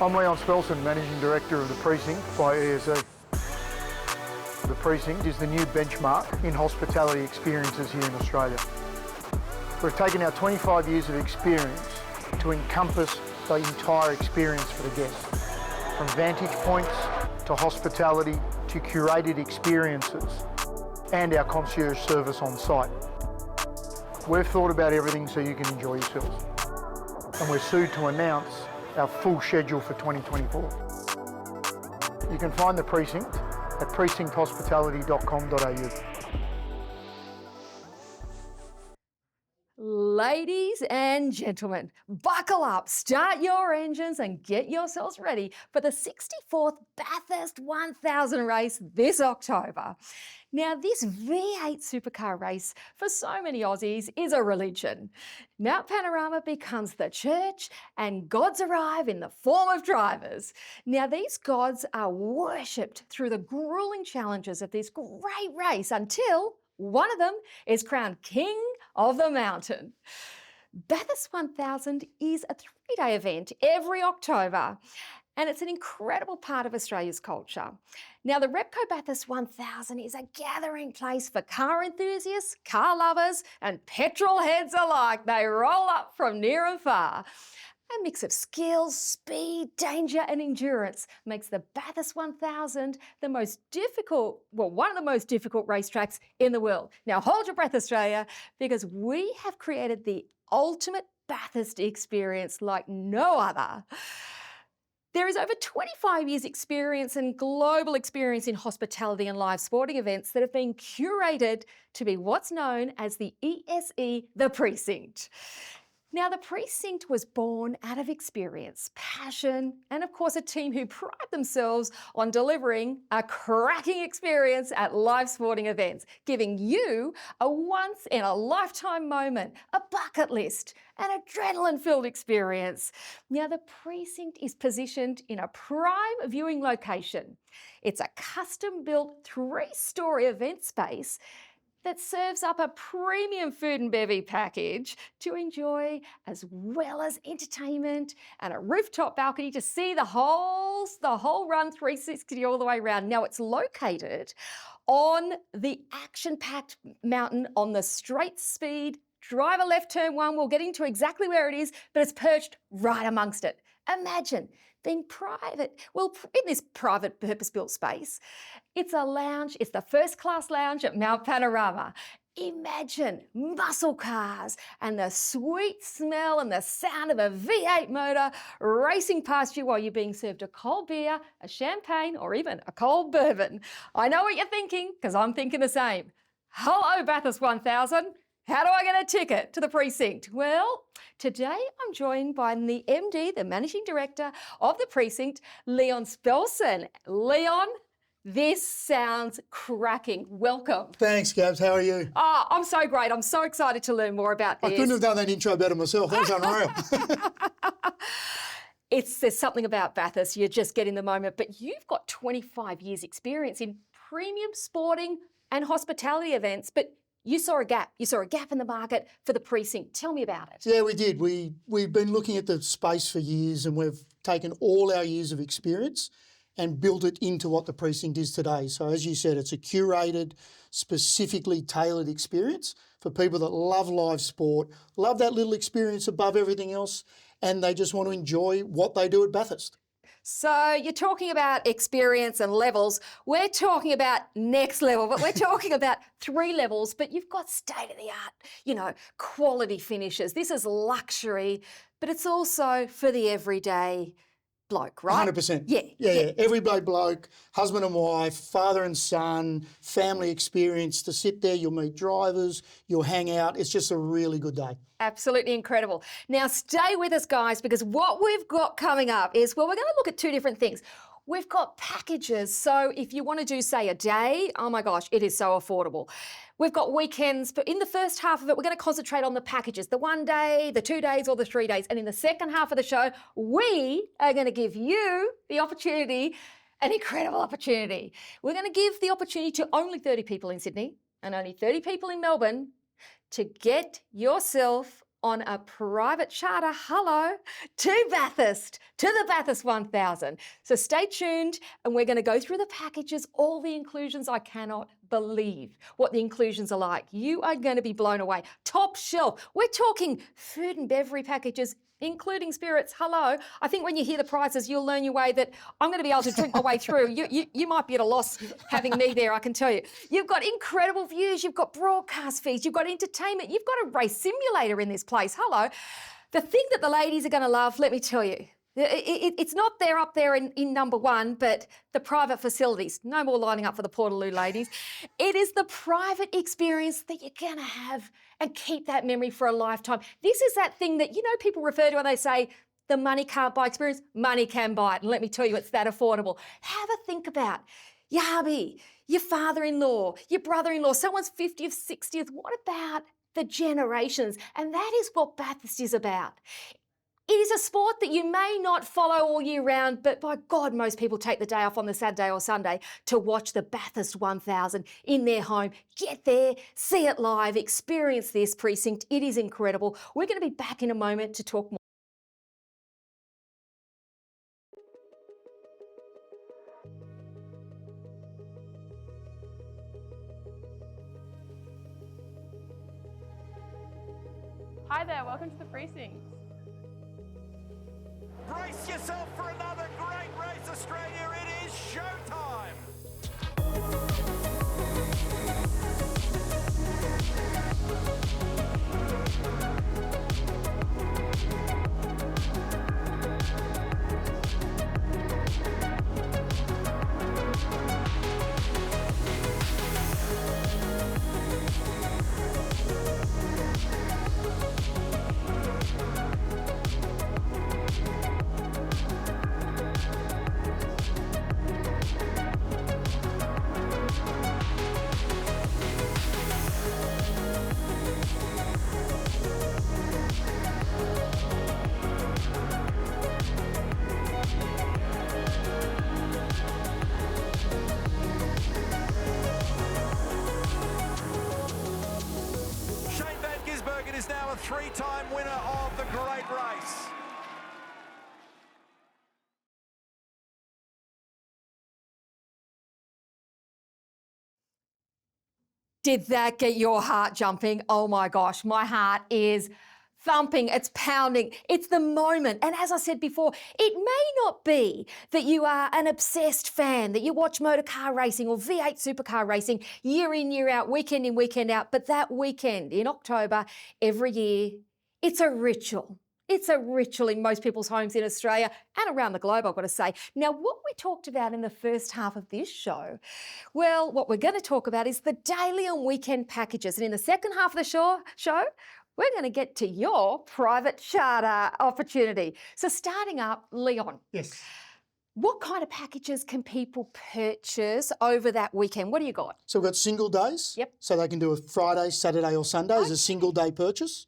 I'm Leon Spelson, Managing Director of the Precinct by ESE. The Precinct is the new benchmark in hospitality experiences here in Australia. We've taken our 25 years of experience to encompass the entire experience for the guest, from vantage points to hospitality to curated experiences and our concierge service on site. We've thought about everything so you can enjoy yourselves. And we're soon to announce our full schedule for 2024. You can find the Precinct at precincthospitality.com.au. Ladies and gentlemen, buckle up, start your engines and get yourselves ready for the 64th Bathurst 1000 race this October. Now, this V8 supercar race for so many Aussies is a religion. Mount Panorama becomes the church and gods arrive in the form of drivers. Now, these gods are worshipped through the grueling challenges of this great race until one of them is crowned King of the Mountain. Bathurst 1000 is a three-day event every October, and it's an incredible part of Australia's culture. Now, the Repco Bathurst 1000 is a gathering place for car enthusiasts, car lovers, and petrol heads alike. They roll up from near and far. A mix of skills, speed, danger, and endurance makes the Bathurst 1000 the most difficult, well, one of the most difficult racetracks in the world. Now, hold your breath, Australia, because we have created the ultimate Bathurst experience like no other. There is over 25 years experience and global experience in hospitality and live sporting events that have been curated to be what's known as the ESE, the Precinct. Now, the Precinct was born out of experience, passion, and of course a team who pride themselves on delivering a cracking experience at live sporting events, giving you a once-in-a-lifetime moment, a bucket list, an adrenaline-filled experience. Now, the Precinct is positioned in a prime viewing location. It's a custom-built three-storey event space that serves up a premium food and bevy package to enjoy, as well as entertainment and a rooftop balcony to see the whole run 360 all the way around. Now, it's located on the action-packed mountain on the straight speed driver left turn one. We'll get into exactly where it is, but it's perched right amongst it. Imagine being private, well, in this private purpose-built space. It's a lounge, it's the first-class lounge at Mount Panorama. Imagine muscle cars and the sweet smell and the sound of a V8 motor racing past you while you're being served a cold beer, a champagne, or even a cold bourbon. I know what you're thinking, because I'm thinking the same. Hello, Bathurst 1000. How do I get a ticket to the Precinct? Well, today I'm joined by the MD, the Managing Director of the Precinct, Leon Spelson. Leon, this sounds cracking. Welcome. Thanks, Gabs. How are you? Oh, I'm so great. I'm so excited to learn more about this. I couldn't have done that intro better myself. That was unreal. There's something about Bathurst. You're just getting the moment. But you've got 25 years experience in premium sporting and hospitality events. But you saw a gap. You saw a gap in the market for the Precinct. Tell me about it. Yeah, we did. We've been looking at the space for years, and we've taken all our years of experience and built it into what the Precinct is today. So as you said, it's a curated, specifically tailored experience for people that love live sport, love that little experience above everything else, and they just want to enjoy what they do at Bathurst. So you're talking about experience and levels. We're talking about next level, but we're talking about 3 levels, but you've got state-of-the-art, quality finishes. This is luxury, but it's also for the everyday bloke, right? 100%. Yeah. Everyday bloke, husband and wife, father and son, family experience. To sit there, you'll meet drivers, you'll hang out. It's just a really good day. Absolutely incredible. Now, stay with us, guys, because what we've got coming up is, well, we're going to look at 2 different things. We've got packages. So if you want to do, say, a day, oh my gosh, it is so affordable. We've got weekends, but in the first half of it, we're going to concentrate on the packages, the 1 day, the 2 days, or the 3 days. And in the second half of the show, we are going to give you the opportunity, an incredible opportunity. We're going to give the opportunity to only 30 people in Sydney and only 30 people in Melbourne to get yourself on a private charter, to Bathurst, to the Bathurst 1000. So stay tuned and we're going to go through the packages, all the inclusions. I cannot believe what the inclusions are like. You are going to be blown away. Top shelf. We're talking food and beverage packages, including spirits. I think when you hear the prices, you'll learn your way that I'm going to be able to drink my way through. You might be at a loss having me there, I can tell you. You've got incredible views, you've got broadcast feeds, you've got entertainment, you've got a race simulator in this place. The thing that the ladies are going to love, let me tell you, it's not there up there in number one, but the private facilities. No more lining up for the Portaloo ladies. It is the private experience that you're going to have and keep that memory for a lifetime. This is that thing that, people refer to when they say, the money can't buy experience, money can buy it. And let me tell you, it's that affordable. Have a think about your hubby, your father-in-law, your brother-in-law, someone's 50th, 60th. What about the generations? And that is what Bathurst is about. It is a sport that you may not follow all year round, but by God, most people take the day off on the Saturday or Sunday to watch the Bathurst 1000 in their home. Get there, see it live, experience this precinct. It is incredible. We're going to be back in a moment to talk more. Hi there, welcome to the precinct. Brace yourself for another great race, Australia. It is showtime. Is now a three-time winner of the great race. Did that get your heart jumping? Oh my gosh, my heart is thumping, it's pounding, it's the moment. And as I said before, it may not be that you are an obsessed fan, that you watch motor car racing or V8 supercar racing year in, year out, weekend in, weekend out, but that weekend in October every year, it's a ritual. It's a ritual in most people's homes in Australia and around the globe, I've got to say. Now, what we talked about in the first half of this show, well, what we're going to talk about is the daily and weekend packages. And in the second half of the show, we're going to get to your private charter opportunity. So starting up, Leon. Yes. What kind of packages can people purchase over that weekend? What do you got? So we've got single days. Yep. So they can do a Friday, Saturday or Sunday as a single day purchase.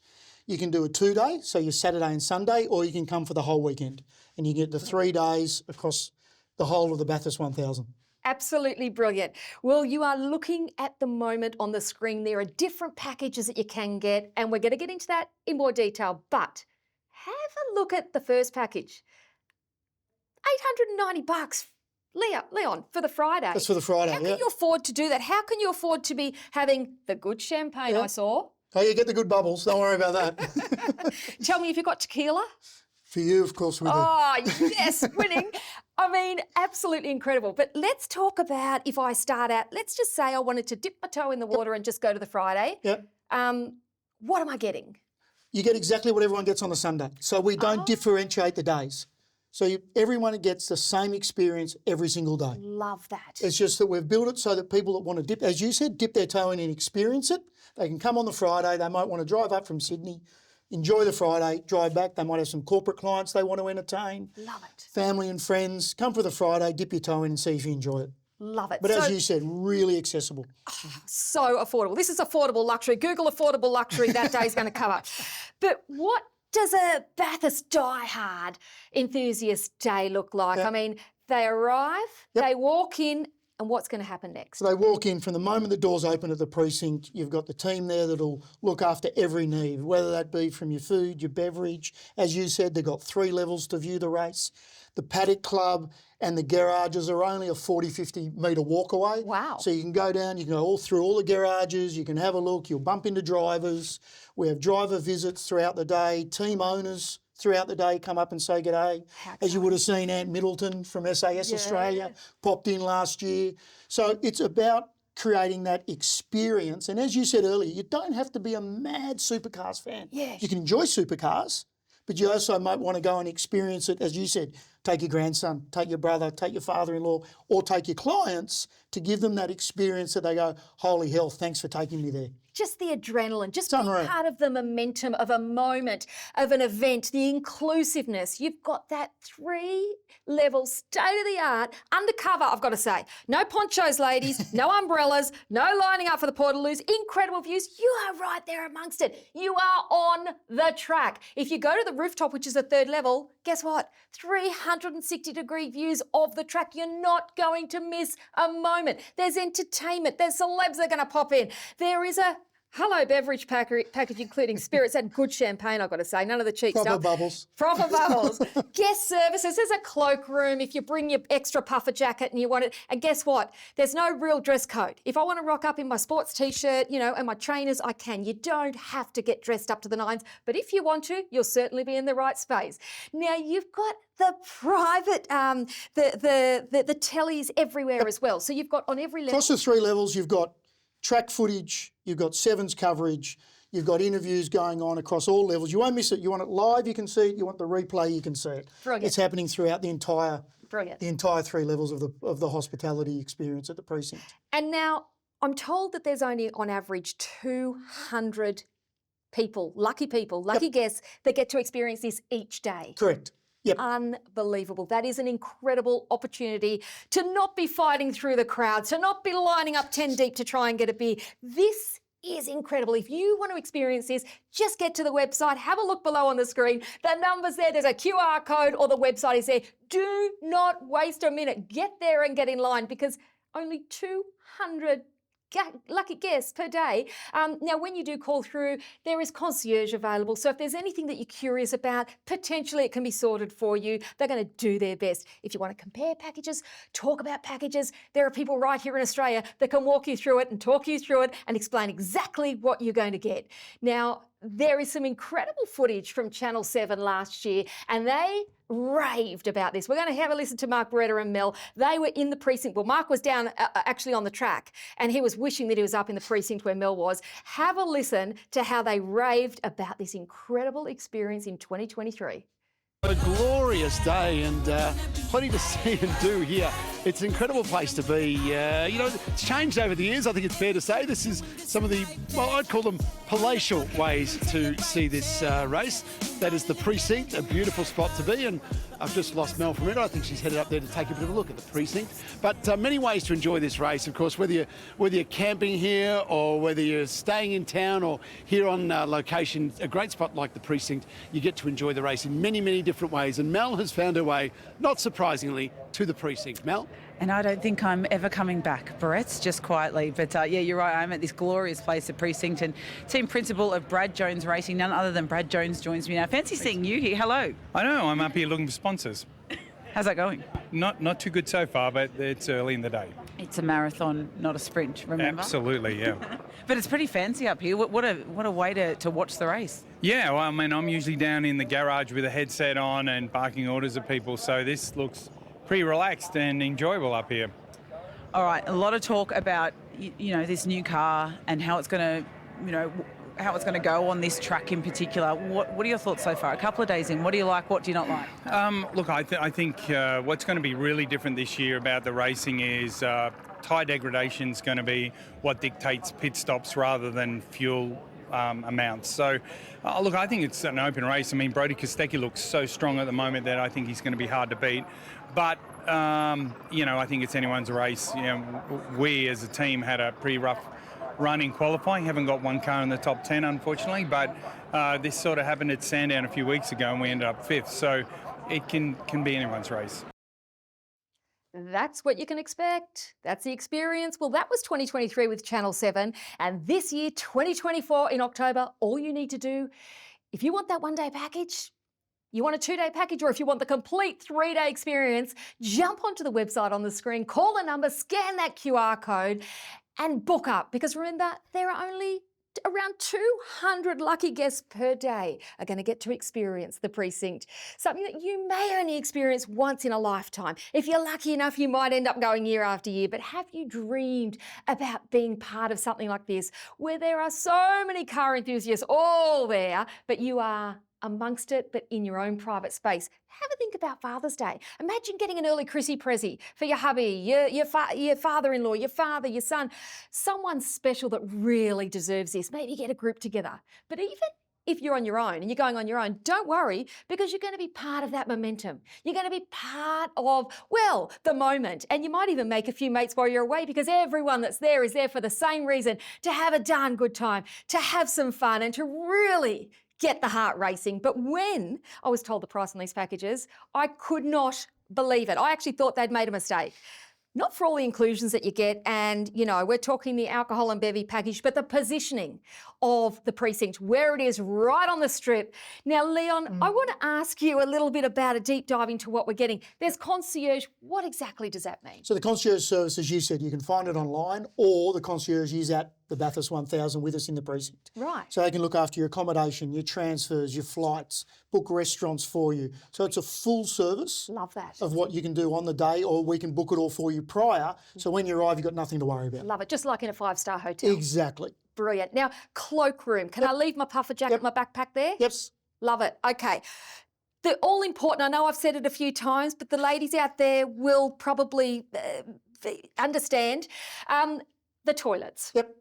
You can do a 2-day, so your Saturday and Sunday, or you can come for the whole weekend. And you get the 3 days across the whole of the Bathurst 1000. Absolutely brilliant. Well, you are looking at the moment on the screen. There are different packages that you can get, and we're going to get into that in more detail. But have a look at the first package. $890. Leon, for the Friday. That's for the Friday, How can you afford to do that? How can you afford to be having the good champagne I saw? Oh, you get the good bubbles. Don't worry about that. Tell me if you've got tequila. For you, of course, we do. Oh, yes, winning. I mean, absolutely incredible. But let's talk about if I start out, let's just say I wanted to dip my toe in the water and just go to the Friday. Yep. What am I getting? You get exactly what everyone gets on the Sunday. So we don't differentiate the days. So everyone gets the same experience every single day. Love that. It's just that we've built it so that people that want to dip, as you said, dip their toe in and experience it. They can come on the Friday. They might want to drive up from Sydney, enjoy the Friday, drive back. They might have some corporate clients they want to entertain. Love it. Family and friends. Come for the Friday, dip your toe in and see if you enjoy it. Love it. But as you said, really accessible. So affordable. This is affordable luxury. Google affordable luxury. That day's going to come up. But what does a Bathurst diehard enthusiast day look like? Yep. I mean, they arrive, they walk in, And what's going to happen next? So they walk in, from the moment the doors open at the precinct, you've got the team there that'll look after every need, whether that be from your food, your beverage. As you said, they've got 3 levels to view the race. The paddock club and the garages are only a 40, 50 metre walk away. Wow. So you can go down, you can go all through all the garages, you can have a look, you'll bump into drivers. We have driver visits throughout the day, team owners throughout the day come up and say g'day. As you would have seen, Ant Middleton from SAS Australia popped in last year. So it's about creating that experience. And as you said earlier, you don't have to be a mad supercars fan. Yes. You can enjoy supercars, but you also might want to go and experience it, as you said, take your grandson, take your brother, take your father-in-law, or take your clients to give them that experience that they go, holy hell, thanks for taking me there. Just the adrenaline, just It's being unreal. part of the momentum of a moment, of an event, the inclusiveness. You've got that 3-level, state-of-the-art, undercover, I've got to say. No ponchos, ladies, no umbrellas, no lining up for the Portaloos, incredible views. You are right there amongst it. You are on the track. If you go to the rooftop, which is the 3rd level, guess what? 360-degree views of the track. You're not going to miss a moment. There's entertainment. There's celebs that are going to pop in. There is a hello beverage package including spirits and good champagne, I've got to say. None of the cheap Proper stuff. bubbles. Proper bubbles. Guest services. There's a cloakroom if you bring your extra puffer jacket and you want it. And guess what? There's no real dress code. If I want to rock up in my sports T-shirt, you know, and my trainers, I can. You don't have to get dressed up to the nines. But if you want to, you'll certainly be in the right space. Now, you've got the private, the tellies everywhere as well. So you've got on every level. Across the 3 levels, you've got track footage, you've got sevens coverage, you've got interviews going on across all levels. You won't miss it. You want it live, you can see it. You want the replay, you can see it. Brilliant. It's happening throughout the entire Brilliant. 3 levels of the hospitality experience at the precinct. And now I'm told that there's only on average 200 people, lucky guests that get to experience this each day. Correct. Yep. Unbelievable. That is an incredible opportunity to not be fighting through the crowd, to not be lining up 10 deep to try and get a beer. This is incredible. If you want to experience this, just get to the website, have a look below on the screen. The number's there, there's a QR code or the website is there. Do not waste a minute. Get there and get in line because only 200 lucky guests per day. Now, when you do call through, there is concierge available. So if there's anything that you're curious about, potentially it can be sorted for you. They're going to do their best. If you want to compare packages, talk about packages, there are people right here in Australia that can walk you through it and talk you through it and explain exactly what you're going to get. Now, there is some incredible footage from Channel 7 last year, and they raved about this. We're going to have a listen to Mark Beretta and Mel. They were in the precinct. Well, Mark was down actually on the track, and he was wishing that he was up in the precinct where Mel was. Have a listen to how they raved about this incredible experience in 2023. A glorious day and plenty to see and do here. It's an incredible place to be. You know, it's changed over the years. I think it's fair to say this is some of the, well, I'd call them palatial ways to see this race. That is the precinct, a beautiful spot to be. And I've just lost Mel from it. I think she's headed up there to take a bit of a look at the precinct. But many ways to enjoy this race, of course, whether you're camping here or whether you're staying in town or here on location, a great spot like the precinct, you get to enjoy the race in many, many different ways. And Mel has found her way, not surprisingly, to the precinct. Mel? And I don't think I'm ever coming back, Barrett's, just quietly. But yeah, you're right, I'm at this glorious place, the precinct, and team principal of Brad Jones Racing, none other than Brad Jones joins me now. Fancy seeing you here. Hello. I know, I'm up here looking for sponsors. How's that going? Not too good so far, but it's early in the day. It's a marathon, not a sprint, remember? Absolutely, yeah. But it's pretty fancy up here. What a way to watch the race. Yeah, well, I mean, I'm usually down in the garage with a headset on and barking orders at people, so this looks pretty relaxed and enjoyable up here. All right, a lot of talk about, you know, this new car and how it's going to, you know, how it's going to go on this track in particular. What are your thoughts so far? A couple of days in, what do you like, what do you not like? Look, I think what's going to be really different this year about the racing is tyre degradation is going to be what dictates pit stops rather than fuel amounts. So, look, I think it's an open race. I mean, Brody Kostecki looks so strong at the moment that I think he's going to be hard to beat. But, you know, I think it's anyone's race. You know, we as a team had a pretty rough run in qualifying. Haven't got one car in the top 10, unfortunately. But this sort of happened at Sandown a few weeks ago and we ended up 5th. So it can be anyone's race. That's what you can expect. That's the experience. Well, that was 2023 with Channel 7. And this year, 2024 in October, all you need to do, if you want that one-day package, you want a 2-day package, or if you want the complete 3-day experience, jump onto the website on the screen, call the number, scan that QR code and book up. Because remember, there are only around 200 lucky guests per day are going to get to experience the precinct, something that you may only experience once in a lifetime. If you're lucky enough, you might end up going year after year, but have you dreamed about being part of something like this, where there are so many car enthusiasts all there, but you are amongst it, but in your own private space? Have a think about Father's Day. Imagine getting an early Chrissy Prezi for your hubby, your father-in-law, your father, your son, someone special that really deserves this. Maybe get a group together. But even if you're on your own and you're going on your own, don't worry, because you're going to be part of that momentum. You're going to be part of, well, the moment. And you might even make a few mates while you're away, because everyone that's there is there for the same reason, to have a darn good time, to have some fun, and to really get the heart racing. But when I was told the price on these packages, I could not believe it. I actually thought they'd made a mistake. Not for all the inclusions that you get, and, you know, we're talking the alcohol and bevy package, but the positioning of the precinct, where it is right on the strip. Now, Leon, I want to ask you a little bit about a deep dive into what we're getting. There's concierge. What exactly does that mean? So the concierge service, as you said, you can find it online, or the concierge is at the Bathurst 1000 with us in the precinct. Right. So they can look after your accommodation, your transfers, your flights, book restaurants for you. So it's a full service. Love that. Of what you can do on the day, or we can book it all for you prior. So when you arrive, you've got nothing to worry about. Love it. Just like in a 5-star hotel. Exactly. Brilliant. Now, cloakroom. Can I leave my puffer jacket, my backpack there? Yep. Love it. Okay. They're all important. I know I've said it a few times, but the ladies out there will probably understand. The toilets. Yep.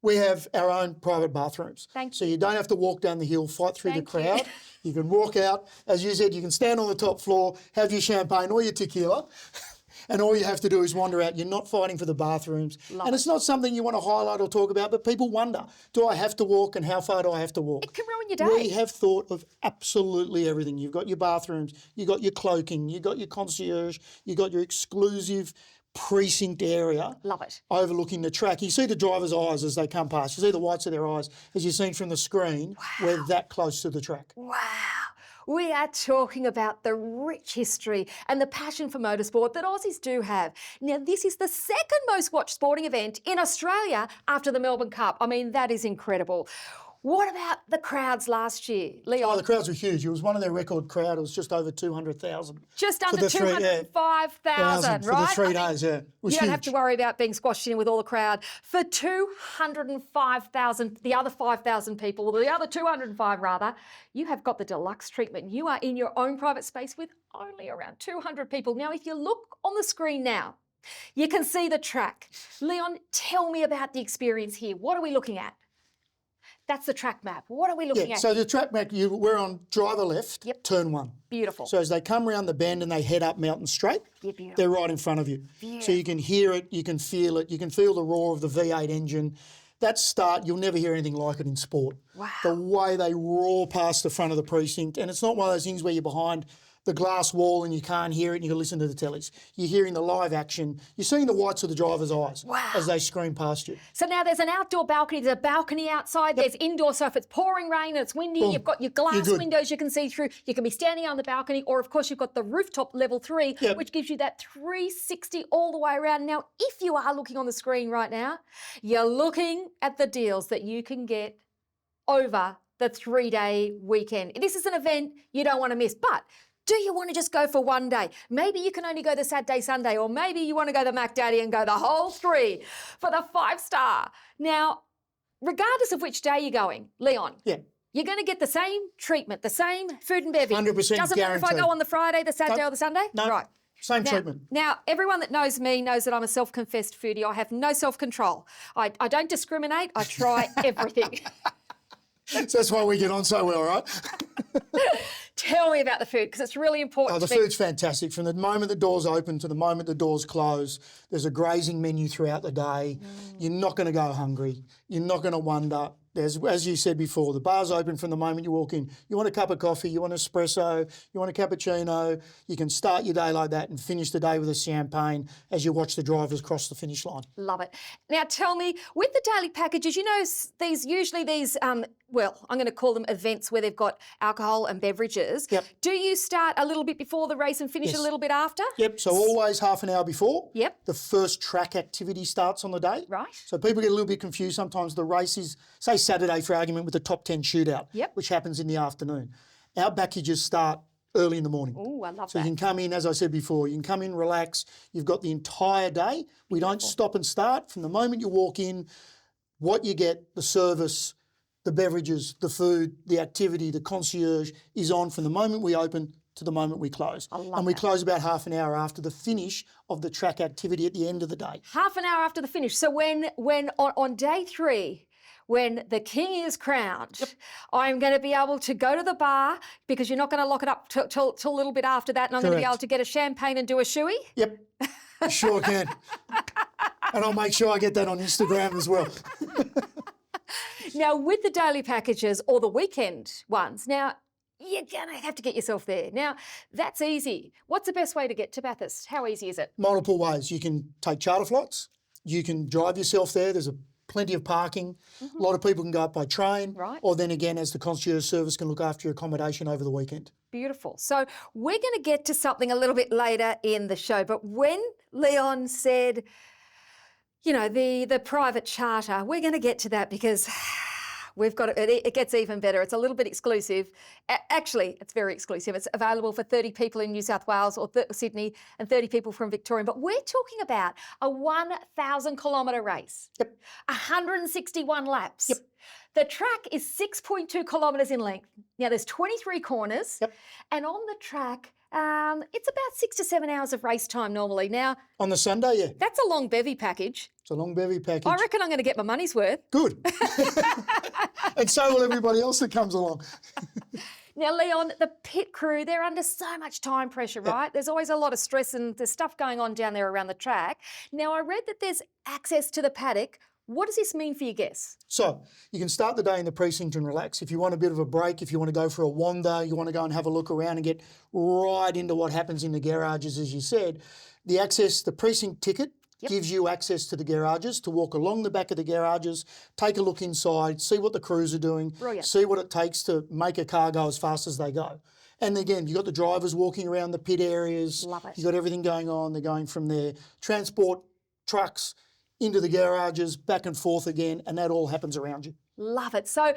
We have our own private bathrooms. Thank So you don't have to walk down the hill, fight through Thank the crowd. You can walk out. As you said, you can stand on the top floor, have your champagne or your tequila, and all you have to do is wander out. You're not fighting for the bathrooms. And it's not something you want to highlight or talk about, but people wonder, do I have to walk, and how far do I have to walk? It can ruin your day. We have thought of absolutely everything. You've got your bathrooms, you've got your cloaking, you've got your concierge, you've got your exclusive precinct area. Love it. Overlooking the track. You see the driver's eyes as they come past. You see the whites of their eyes. As you've seen from the screen, we're that close to the track. Wow. We are talking about the rich history and the passion for motorsport that Aussies do have. Now, this is the second most watched sporting event in Australia after the Melbourne Cup. I mean, that is incredible. What about the crowds last year, Leon? Oh, the crowds were huge. It was one of their record crowd. It was just over 200,000. Just under 205,000, right? For the 3 days, yeah. It was You don't huge. have to worry about being squashed in with all the crowd. For 205,000, the other 5,000 people, or the other 205 rather, you have got the deluxe treatment. You are in your own private space with only around 200 people. Now, if you look on the screen now, you can see the track. Leon, tell me about the experience here. What are we looking at? That's the track map. What are we looking at? So the track map, we're on driver left, turn 1. Beautiful. So as they come around the bend and they head up Mountain Straight, they're right in front of you. So you can hear it, you can feel it, you can feel the roar of the V8 engine. That start, you'll never hear anything like it in sport. Wow. The way they roar past the front of the precinct, and it's not one of those things where you're behind the glass wall and you can't hear it and you can listen to the tellies. You're hearing the live action. You're seeing the whites of the driver's eyes as they scream past you. So now there's an outdoor balcony, there's a balcony outside, there's indoor, so if it's pouring rain and it's windy, you've got your glass windows you can see through, you can be standing on the balcony, or of course you've got the rooftop level 3, which gives you that 360 all the way around. Now, if you are looking on the screen right now, you're looking at the deals that you can get over the 3-day weekend. This is an event you don't want to miss, but do you want to just go for one day? Maybe you can only go the Saturday, Sunday, or maybe you want to go the Mac Daddy and go the whole 3 for the 5-star. Now, regardless of which day you're going, Leon, you're going to get the same treatment, the same food and beverage. 100% Doesn't matter if I go on the Friday, the Saturday, or the Sunday? No, right. Same treatment. Now, everyone that knows me knows that I'm a self-confessed foodie. I have no self-control. I don't discriminate. I try everything. So that's why we get on so well, right? Tell me about the food, because it's really important. The food's fantastic. From the moment the doors open to the moment the doors close, there's a grazing menu throughout the day. You're not going to go hungry. You're not going to wonder. As you said before, the bar's open from the moment you walk in. You want a cup of coffee, you want an espresso, you want a cappuccino. You can start your day like that and finish the day with a champagne as you watch the drivers cross the finish line. Love it. Now tell me, with the daily packages, you know, these well, I'm going to call them events where they've got alcohol and beverages. Yep. Do you start a little bit before the race and finish Yes. a little bit after? Yep, so always half an hour before. Yep. The first track activity starts on the day. Right. So people get a little bit confused. Sometimes the race is, say Saturday for argument, with the top 10 shootout, Yep. which happens in the afternoon. Our packages start early in the morning. Oh, I love So that. you can come in, as I said before, you can come in, relax. You've got the entire day. We don't stop and start. From the moment you walk in, what you get, the service, the beverages, the food, the activity, the concierge is on from the moment we open to the moment we close. And we close about half an hour after the finish of the track activity at the end of the day. Half an hour after the finish. So when on day 3, when the king is crowned, I'm going to be able to go to the bar because you're not going to lock it up till a little bit after that, and I'm going to be Correct. able to get a champagne and do a shoey. Yep, sure can. And I'll make sure I get that on Instagram as well. Now, with the daily packages or the weekend ones, now you're going to have to get yourself there. Now, that's easy. What's the best way to get to Bathurst? How easy is it? Multiple ways. You can take charter flights. You can drive yourself there. There's plenty of parking. A lot of people can go up by train. Right. Or then again, as the concierge service can look after your accommodation over the weekend. Beautiful. So we're going to get to something a little bit later in the show. But when Leon said, you know, the private charter, we're going to get to that because we've got it gets even better. It's a little bit exclusive. Actually, it's very exclusive. It's available for 30 people in New South Wales or Sydney and 30 people from Victoria. But we're talking about a 1,000 kilometre race. Yep. 161 laps. Yep. The track is 6.2 kilometres in length. Now, there's 23 corners. Yep. And on the track, it's about 6 to 7 hours of race time normally. Now, On the Sunday, yeah. that's a long bevy package. It's a long bevy package. I reckon I'm going to get my money's worth. Good. And so will everybody else that comes along. Now, Leon, the pit crew, they're under so much time pressure, right? There's always a lot of stress and there's stuff going on down there around the track. Now, I read that there's access to the paddock. What does this mean for your guests? So you can start the day in the precinct and relax. If you want a bit of a break, if you want to go for a wander, you want to go and have a look around and get right into what happens in the garages, as you said, the precinct ticket gives you access to the garages to walk along the back of the garages, take a look inside, see what the crews are doing, Brilliant. see what it takes to make a car go as fast as they go. And again, you've got the drivers walking around the pit areas. Love it. You've got everything going on. They're going from their transport trucks into the garages, back and forth again, and that all happens around you. Love it. So,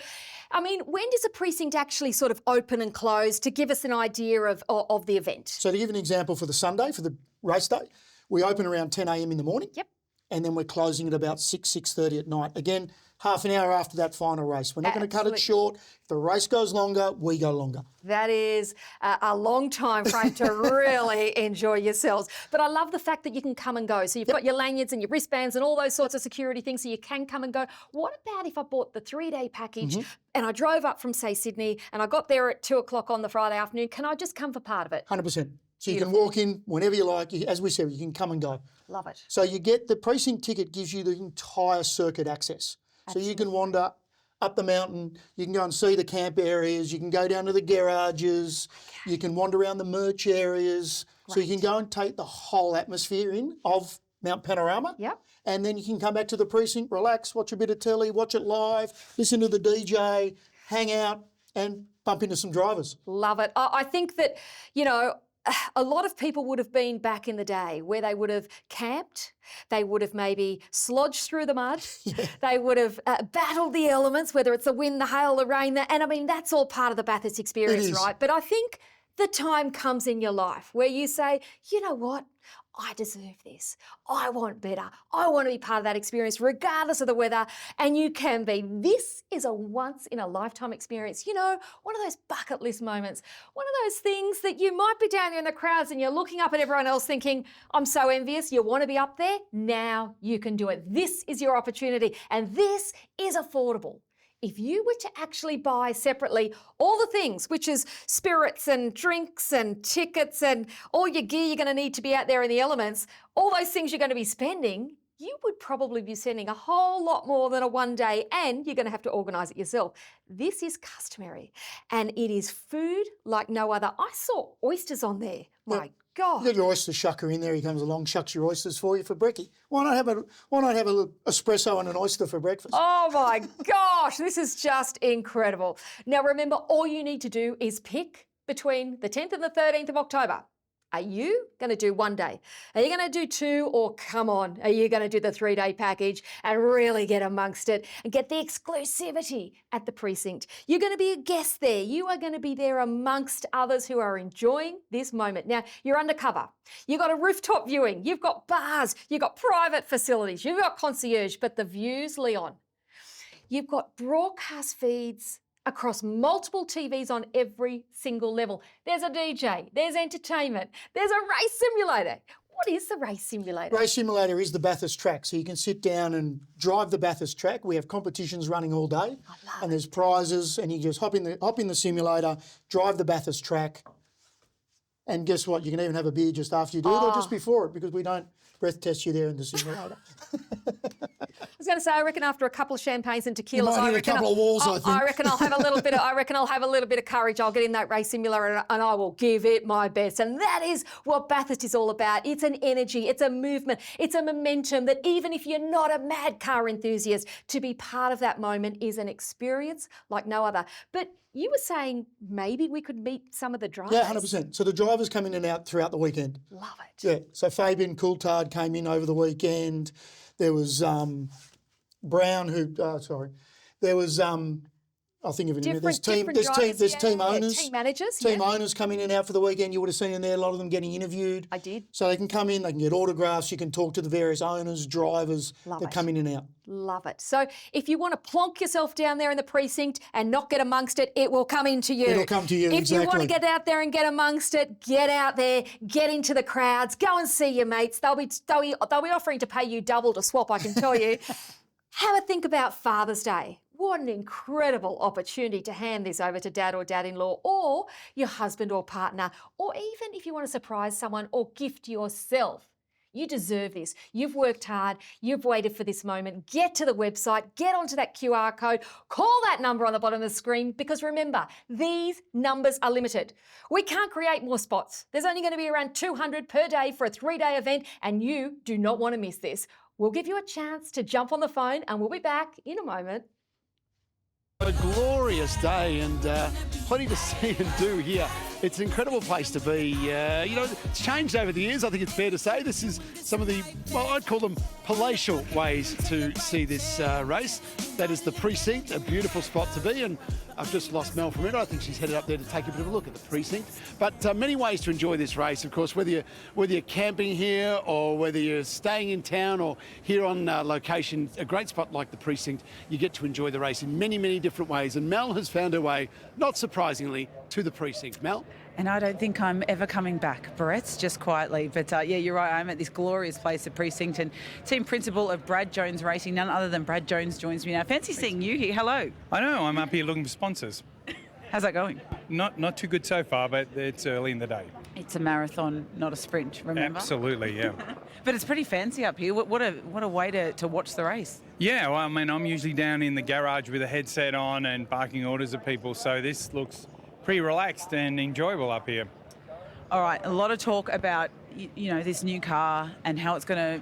I mean, when does a precinct actually sort of open and close to give us an idea of the event? So to give an example for the Sunday, for the race day, we open around 10 a.m. in the morning. Yep. And then we're closing at about 6:30 at night. Again, half an hour after that final race. We're not going to cut it short. If the race goes longer, we go longer. That is a long time frame to really enjoy yourselves. But I love the fact that you can come and go. So you've got your lanyards and your wristbands and all those sorts of security things, so you can come and go. What about if I bought the 3-day package and I drove up from, say, Sydney and I got there at 2 o'clock on the Friday afternoon? Can I just come for part of it? 100%. So you can walk in whenever you like. As we said, you can come and go. Love it. So you get the precinct ticket gives you the entire circuit access. So you can wander up the mountain, you can go and see the camp areas, you can go down to the garages, you can wander around the merch areas. So you can go and take the whole atmosphere in of Mount Panorama. Yep. And then you can come back to the precinct, relax, watch a bit of telly, watch it live, listen to the DJ, hang out and bump into some drivers. Love it. I think that, you know, a lot of people would have been back in the day where they would have camped, they would have maybe slodged through the mud, they would have battled the elements, whether it's the wind, the hail, the rain, and I mean, that's all part of the Bathurst experience, right? But I think the time comes in your life where you say, you know what? I deserve this. I want better. I want to be part of that experience regardless of the weather. And you can be. This is a once in a lifetime experience. You know, one of those bucket list moments, one of those things that you might be down there in the crowds and you're looking up at everyone else thinking, I'm so envious. You want to be up there? Now you can do it. This is your opportunity. And this is affordable. If you were to actually buy separately all the things, which is spirits and drinks and tickets and all your gear you're going to need to be out there in the elements, all those things you're going to be spending, you would probably be sending a whole lot more than a one day, and you're going to have to organise it yourself. This is customary, and it is food like no other. I saw oysters on there. My You God. got your oyster shucker in there. He comes along, shucks your oysters for you for brekkie. Why not have a little espresso and an oyster for breakfast? Oh my gosh, this is just incredible. Now remember, all you need to do is pick between the 10th and the 13th of October. Are you going to do one day? Are you going to do two? Or come on, are you going to do the 3-day package and really get amongst it and get the exclusivity at the precinct? You're going to be a guest there. You are going to be there amongst others who are enjoying this moment. Now, you're undercover. You've got a rooftop viewing. You've got bars. You've got private facilities. You've got concierge. But the views, Leon, you've got broadcast feeds across multiple TVs on every single level. There's a DJ, there's entertainment, there's a race simulator. What is the race simulator? Race simulator is the Bathurst track, so you can sit down and drive the Bathurst track. We have competitions running all day, and there's prizes, and you just hop in the simulator, drive the Bathurst track, and guess what? You can even have a beer just after you do it or just before it, because we don't breath test you there in the simulator. I was going to say, I reckon after a couple of champagnes and tequilas, might hit a couple of walls, I think. I reckon I'll have a little bit. I reckon I'll have a little bit of courage. I'll get in that race simulator and I will give it my best. And that is what Bathurst is all about. It's an energy, it's a movement, it's a momentum that even if you're not a mad car enthusiast, to be part of that moment is an experience like no other. But you were saying maybe we could meet some of the drivers. Yeah, 100%. So the drivers come in and out throughout the weekend. Love it. Yeah. So Fabian Coulthard came in over the weekend. There was Brown there was I'll think of it in a minute. There's team owners. Team managers. Team owners come in and out for the weekend. You would have seen in there a lot of them getting interviewed. I did. So they can come in, they can get autographs, you can talk to the various owners, drivers that come in and out. Love it. So if you want to plonk yourself down there in the precinct and not get amongst it, it will come into you. It'll come to you, If you want to get out there and get amongst it, get out there, get into the crowds, go and see your mates. They'll be offering to pay you double to swap, I can tell you. Have a think about Father's Day. What an incredible opportunity to hand this over to dad or dad-in-law or your husband or partner, or even if you want to surprise someone or gift yourself. You deserve this. You've worked hard. You've waited for this moment. Get to the website, get onto that QR code, call that number on the bottom of the screen, because remember, these numbers are limited. We can't create more spots. There's only going to be around 200 per day for a 3-day event, and you do not want to miss this. We'll give you a chance to jump on the phone, and we'll be back in a moment. A glorious day and plenty to see and do here. It's an incredible place to be. It's changed over the years. I think it's fair to say this is some of the, I'd call them palatial ways to see this race. That is the precinct, a beautiful spot to be. And I've just lost Mel from it. I think she's headed up there to take a bit of a look at the precinct. But many ways to enjoy this race, of course, whether you're camping here or whether you're staying in town or here on location, a great spot like the precinct, you get to enjoy the race in many, many different ways. And Mel has found her way, not surprisingly, to the precinct. Mel? And I don't think I'm ever coming back, Barrett's, just quietly. But yeah, you're right. I'm at this glorious place, the precinct, and team principal of Brad Jones Racing, none other than Brad Jones, joins me now. Fancy seeing you here. Hello. I know, I'm up here looking for sponsors. How's that going? Not too good so far, but it's early in the day. It's a marathon, not a sprint, remember? Absolutely, yeah. But it's pretty fancy up here. What a way to watch the race. Yeah, well, I mean, I'm usually down in the garage with a headset on and barking orders at people, so this looks pretty relaxed and enjoyable up here. All right, a lot of talk about this new car and how it's going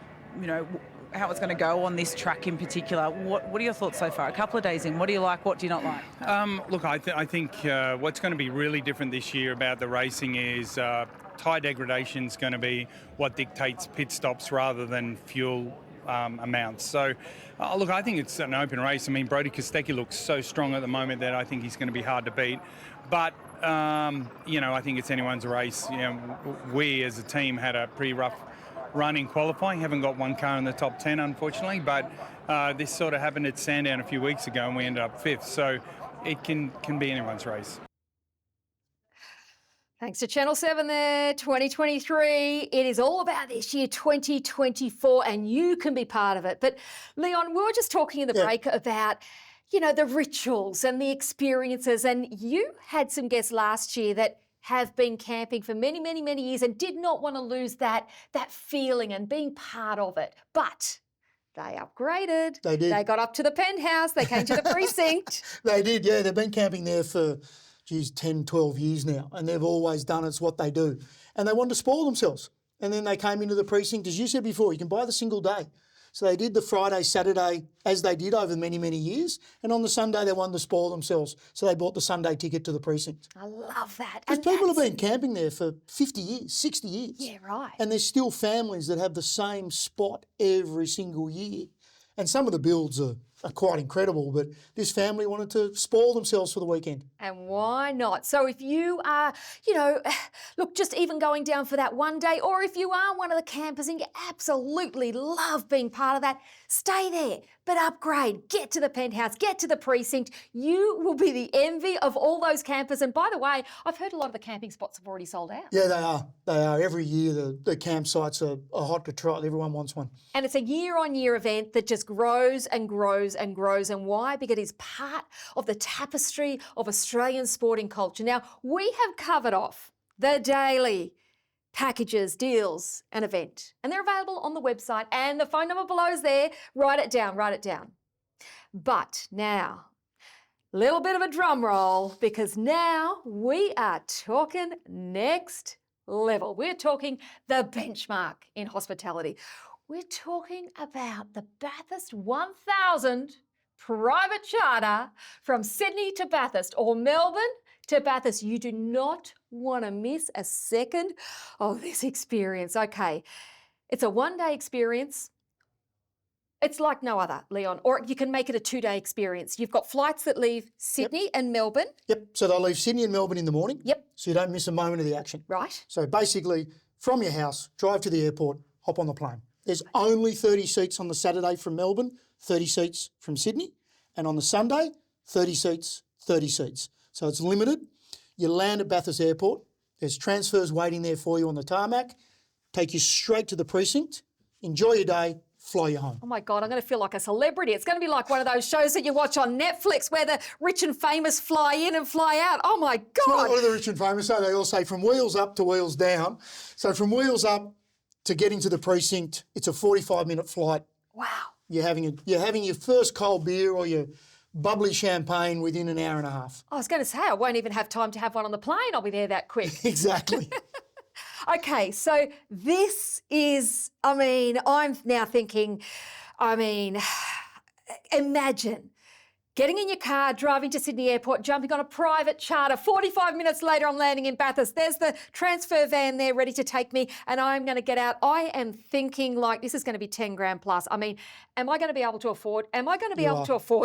to go on this track in particular. What are your thoughts so far? A couple of days in, what do you like? What do you not like? Look, I think what's going to be really different this year about the racing is tyre degradation is going to be what dictates pit stops rather than fuel amounts. So, look, I think it's an open race. I mean, Brody Kostecki looks so strong at the moment that I think he's going to be hard to beat. But, I think it's anyone's race. We as a team had a pretty rough run in qualifying. Haven't got one car in the top 10, unfortunately. But this sort of happened at Sandown a few weeks ago and we ended up 5th. So it can be anyone's race. Thanks to Channel 7 there, 2023. It is all about this year, 2024, and you can be part of it. But Leon, we were just talking in the break about, the rituals and the experiences. And you had some guests last year that have been camping for many, many, many years and did not want to lose that feeling and being part of it. But They upgraded. They did. They got up to the penthouse. They came to the precinct. They did, yeah. They've been camping there for, 10, 12 years now, and they've always done it's what they do. And they wanted to spoil themselves. And then they came into the precinct, as you said before, you can buy the single day. So they did the Friday, Saturday, as they did over many, many years. And on the Sunday, they wanted to spoil themselves. So they bought the Sunday ticket to the precinct. I love that. Because And people have that's- been camping there for 50 years, 60 years. Yeah, right. And there's still families that have the same spot every single year. And some of the builds are quite incredible, but this family wanted to spoil themselves for the weekend. And why not? So if you are, look, just even going down for that one day, or if you are one of the campers and you absolutely love being part of that, stay there, but upgrade, get to the penthouse, get to the precinct. You will be the envy of all those campers. And by the way, I've heard a lot of the camping spots have already sold out. Yeah, they are. They are. Every year the campsites are hot to trot. Everyone wants one. And it's a year-on-year event that just grows and grows and grows. And why? Because it is part of the tapestry of Australian sporting culture. Now, we have covered off the daily packages, deals, and event. And they're available on the website, and the phone number below is there. Write it down, write it down. But now, little bit of a drum roll, because now we are talking next level. We're talking the benchmark in hospitality. We're talking about the Bathurst 1000 private charter from Sydney to Bathurst or Melbourne to Bathurst. You do not want to miss a second of this experience. Okay, it's a one-day experience. It's like no other, Leon, or you can make it a 2-day experience. You've got flights that leave Sydney and Melbourne. Yep. So they'll leave Sydney and Melbourne in the morning. Yep. So you don't miss a moment of the action. Right. So basically, from your house, drive to the airport, hop on the plane. There's only 30 seats on the Saturday from Melbourne, 30 seats from Sydney. And on the Sunday, 30 seats, 30 seats. So it's limited. You land at Bathurst Airport. There's transfers waiting there for you on the tarmac. Take you straight to the precinct. Enjoy your day. Fly you home. Oh my God, I'm going to feel like a celebrity. It's going to be like one of those shows that you watch on Netflix where the rich and famous fly in and fly out. Oh my God. What do the rich and famous say? They all say from wheels up to wheels down. So from wheels up to getting to the precinct, it's a 45-minute flight. Wow. You're having your first cold beer or your bubbly champagne within an hour and a half. I was going to say, I won't even have time to have one on the plane. I'll be there that quick. Exactly. Okay, so this is, I'm now thinking, imagine getting in your car, driving to Sydney Airport, jumping on a private charter. 45 minutes later, I'm landing in Bathurst. There's the transfer van there ready to take me, and I'm going to get out. I am thinking like this is going to be 10 grand plus. Am I going to be able to afford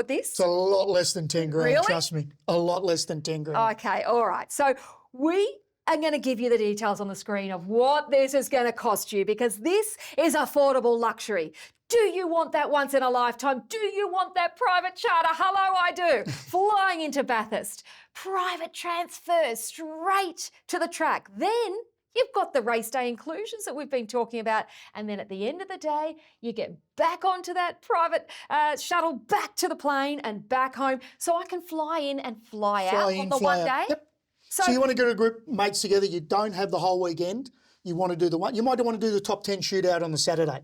this? It's a lot less than 10 grand, Really? trust me. A lot less than 10 grand. Okay, all right. So we are going to give you the details on the screen of what this is going to cost you, because this is affordable luxury. Do you want that once in a lifetime? Do you want that private charter? Hello, I do. Flying into Bathurst, private transfer straight to the track. Then you've got the race day inclusions that we've been talking about. And then at the end of the day, you get back onto that private shuttle, back to the plane and back home. So I can fly in and fly out on the one day. Yep. So you want to get a group of mates together, you don't have the whole weekend. You want to do you might want to do the top 10 shootout on the Saturday.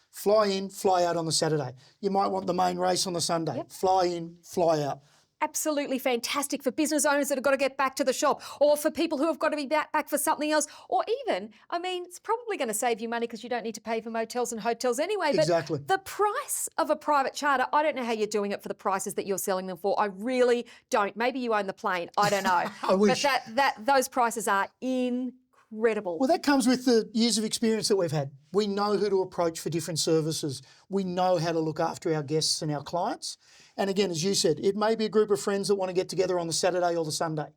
Fly in, fly out on the Saturday. You might want the main race on the Sunday. Yep. Fly in, fly out. Absolutely fantastic for business owners that have got to get back to the shop, or for people who have got to be back for something else, or even, it's probably going to save you money because you don't need to pay for motels and hotels anyway. Exactly. But the price of a private charter, I don't know how you're doing it for the prices that you're selling them for. I really don't. Maybe you own the plane. I don't know. I wish. But those prices are incredible. Well, that comes with the years of experience that we've had. We know who to approach for different services. We know how to look after our guests and our clients. And again, as you said, it may be a group of friends that want to get together on the Saturday or the Sunday.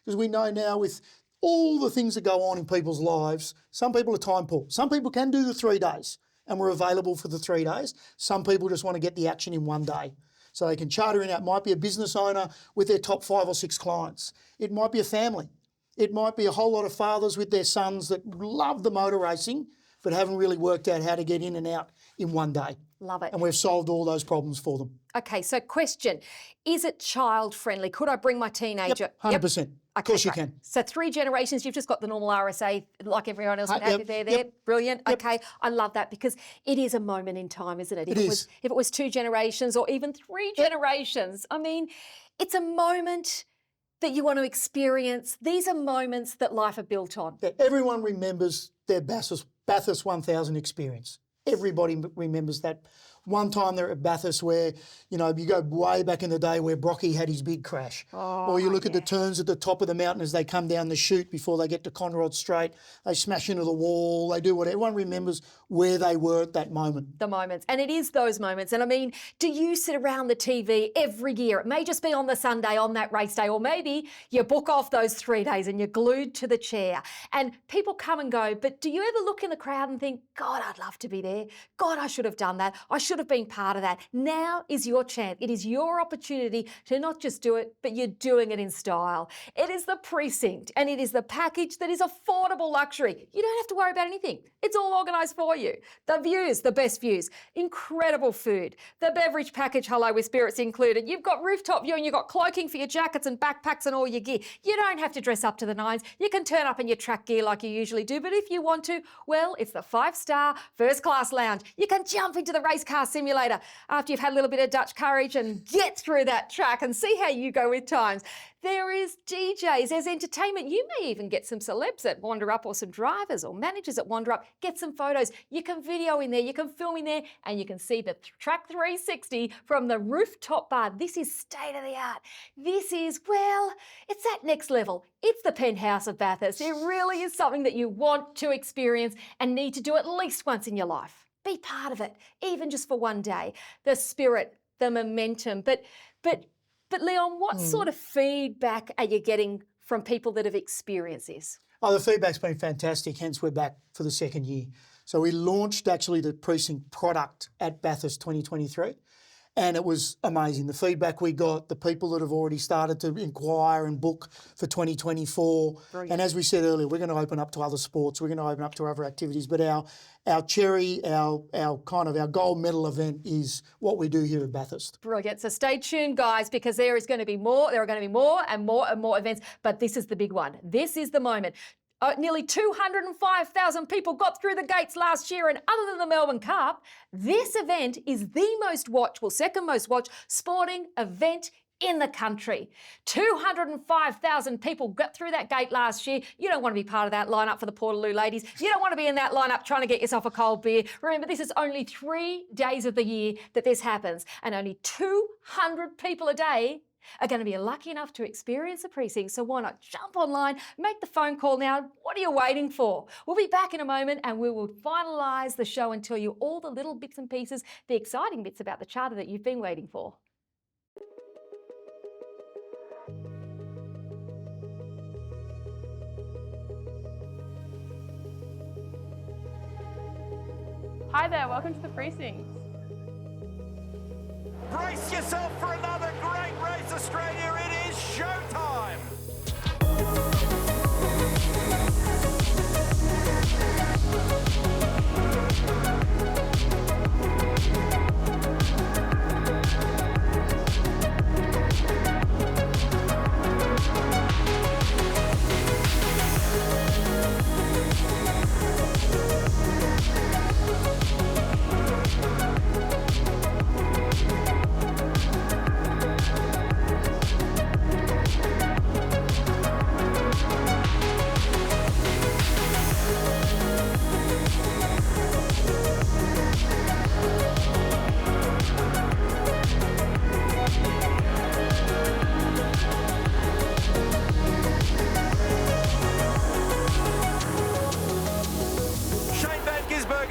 Because we know now with all the things that go on in people's lives, some people are time poor. Some people can do the 3 days and we're available for the 3 days. Some people just want to get the action in one day. So they can charter in out. It might be a business owner with their top 5 or 6 clients. It might be a family. It might be a whole lot of fathers with their sons that love the motor racing but haven't really worked out how to get in and out in one day. Love it. And we've solved all those problems for them. Okay, so question, is it child friendly? Could I bring my teenager? Yep, 100%. Of course you can. So 3 generations, you've just got the normal RSA like everyone else would have Yep, there. yep. Brilliant. Okay, I love that because it is a moment in time, isn't it? If it was 2 generations or even 3 generations, I mean, it's a moment that you want to experience. These are moments that life are built on. Yeah, everyone remembers their Bathurst 1000 experience. Everybody remembers that one time there at Bathurst where, you know, you go way back in the day where Brocky had his big crash. Or you look at the turns at the top of the mountain as they come down the chute before they get to Conrod Straight. They smash into the wall, they do what everyone remembers where they were at that moment. The moments. And it is those moments. And I mean, do you sit around the TV every year? It may just be on the Sunday, on that race day, or maybe you book off those 3 days and you're glued to the chair. And people come and go, but do you ever look in the crowd and think, God, I'd love to be there. God, I should have done that. I should have been part of that. Now is your chance. It is your opportunity to not just do it, but you're doing it in style. It is the precinct and it is the package that is affordable luxury. You don't have to worry about anything. It's all organised for you. The views, the best views, incredible food, the beverage package, hello, with spirits included. You've got rooftop viewing, you've got cloaking for your jackets and backpacks and all your gear. You don't have to dress up to the nines. You can turn up in your track gear like you usually do, but if you want to, well, it's the 5-star first class lounge. You can jump into the race car simulator after you've had a little bit of Dutch courage and get through that track and see how you go with times. There is DJs, there's entertainment. You may even get some celebs at Wander Up or some drivers or managers at Wander Up. Get some photos. You can video in there, you can film in there, and you can see the track 360 from the rooftop bar. This is state of the art. This is, well, it's that next level. It's the penthouse of Bathurst. It really is something that you want to experience and need to do at least once in your life. Be part of it, even just for one day. The spirit, the momentum. But Leon, what sort of feedback are you getting from people that have experienced this? Oh, the feedback's been fantastic, hence we're back for the 2nd year. So we launched actually the precinct product at Bathurst 2023 and it was amazing. The feedback we got, the people that have already started to inquire and book for 2024. Brilliant. And as we said earlier, we're going to open up to other sports, we're going to open up to other activities, but our cherry, our gold medal event is what we do here at Bathurst. Brilliant. So stay tuned, guys, because there are going to be more and more events, but this is the big one. This is the moment. Nearly 205,000 people got through the gates last year, and other than the Melbourne Cup, this event is the most watched, second most watched sporting event in the country. 205,000 people got through that gate last year. You don't want to be part of that lineup for the Portaloo ladies. You don't want to be in that lineup trying to get yourself a cold beer. Remember, this is only 3 days of the year that this happens, and only 200 people a day are going to be lucky enough to experience the precinct. So why not jump online, make the phone call now? What are you waiting for? We'll be back in a moment and we will finalise the show and tell you all the little bits and pieces, the exciting bits about the charter that you've been waiting for. Hi there, welcome to the precinct. Brace yourself for another great race, Australia. It is showtime.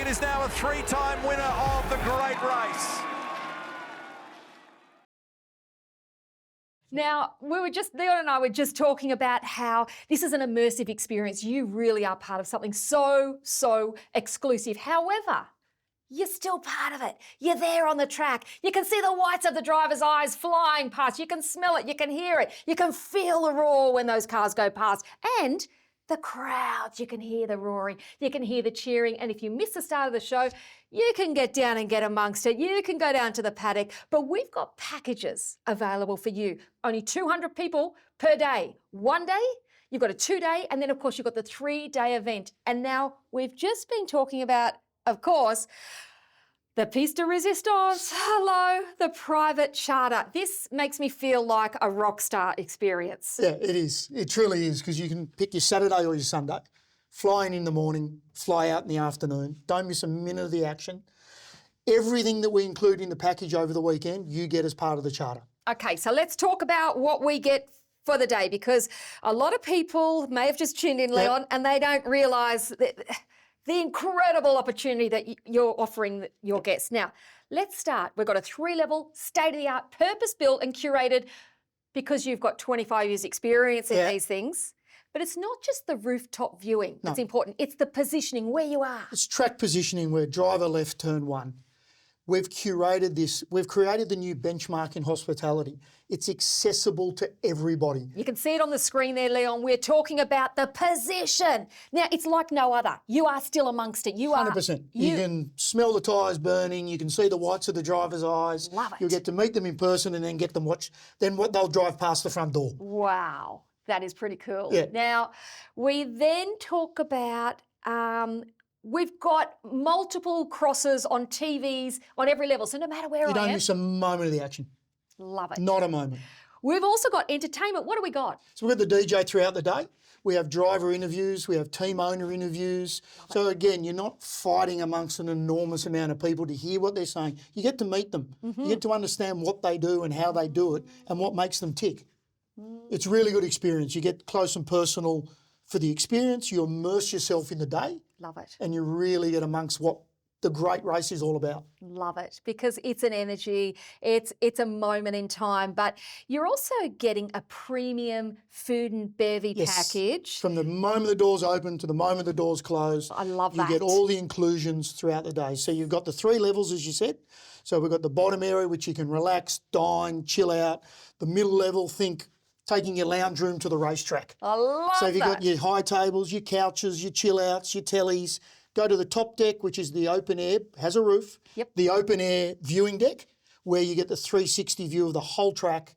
Is now a 3-time winner of the great race. Now, Leon and I were just talking about how this is an immersive experience. You really are part of something so exclusive. However, you're still part of it. You're there on the track. You can see the whites of the driver's eyes flying past. You can smell it. You can hear it. You can feel the roar when those cars go past. And the crowds, you can hear the roaring, you can hear the cheering. And if you miss the start of the show, you can get down and get amongst it. You can go down to the paddock. But we've got packages available for you. Only 200 people per day. 1 day, you've got a 2-day, and then of course you've got the 3-day event. And now we've just been talking about, of course, the piece de resistance, hello, the private charter. This makes me feel like a rock star experience. Yeah, it is. It truly is, because you can pick your Saturday or your Sunday, fly in the morning, fly out in the afternoon. Don't miss a minute of the action. Everything that we include in the package over the weekend, you get as part of the charter. Okay, so let's talk about what we get for the day, because a lot of people may have just tuned in, Leon, and they don't realise that the incredible opportunity that you're offering your guests. Now, let's start. We've got a 3-level, state-of-the-art, purpose-built and curated, because you've got 25 years experience in these things. But it's not just the rooftop viewing that's important. It's the positioning, where you are. It's track positioning, where driver left, turn 1. We've curated this. We've created the new benchmark in hospitality. It's accessible to everybody. You can see it on the screen there, Leon. We're talking about the position. Now, it's like no other. You are still amongst it. You 100%. You can smell the tyres burning. You can see the whites of the driver's eyes. Love it. You'll get to meet them in person and then get them watch. Then they'll drive past the front door. Wow, that is pretty cool. Yeah. Now, we then talk about we've got multiple crosses on TVs on every level, so no matter where You I don't am. miss a moment of the action. Love it. Not a moment. We've also got entertainment. What do we got? So we've got the DJ throughout the day. We have driver interviews. We have team owner interviews. So again, you're not fighting amongst an enormous amount of people to hear what they're saying. You get to meet them. You get to understand what they do and how they do it and what makes them tick. It's a really good experience. You get close and personal for the experience. You immerse yourself in the day. Love it. And you really get amongst what the great race is all about. Love it, because it's an energy, it's a moment in time, but you're also getting a premium food and bevy package. From the moment the doors open to the moment the doors close. I love you that. You get all the inclusions throughout the day. So you've got the 3 levels, as you said. So we've got the bottom area, which you can relax, dine, chill out. The middle level, think taking your lounge room to the racetrack. I love So if you've that. got your high tables, your couches, your chill outs, your tellies, go to the top deck, which is the open air, has a roof. Yep. The open air viewing deck, where you get the 360 view of the whole track,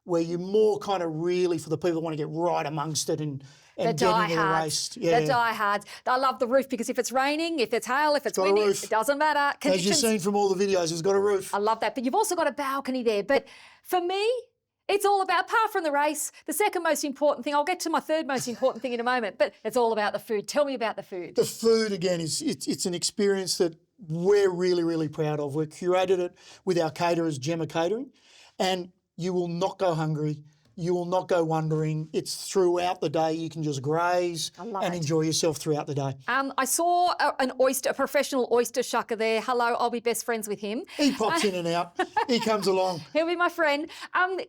where you're more kind of really for the people that want to get right amongst it and get into the race. The diehards. I love the roof, because if it's raining, if it's hail, if it's got a windy, roof. it doesn't matter. As you've seen from all the videos, it's got a roof. I love that. But you've also got a balcony there. But for me, it's all about, apart from the race, the second most important thing, I'll get to my third most important thing in a moment, but it's all about the food. Tell me about the food. The food, again, it's an experience that we're really, really proud of. We've curated it with our caterers, Gemma Catering, and you will not go hungry. You will not go wondering. It's throughout the day. You can just graze and enjoy yourself throughout the day. I saw a professional oyster shucker there. Hello, I'll be best friends with him. He pops in and out. He comes along. He'll be my friend.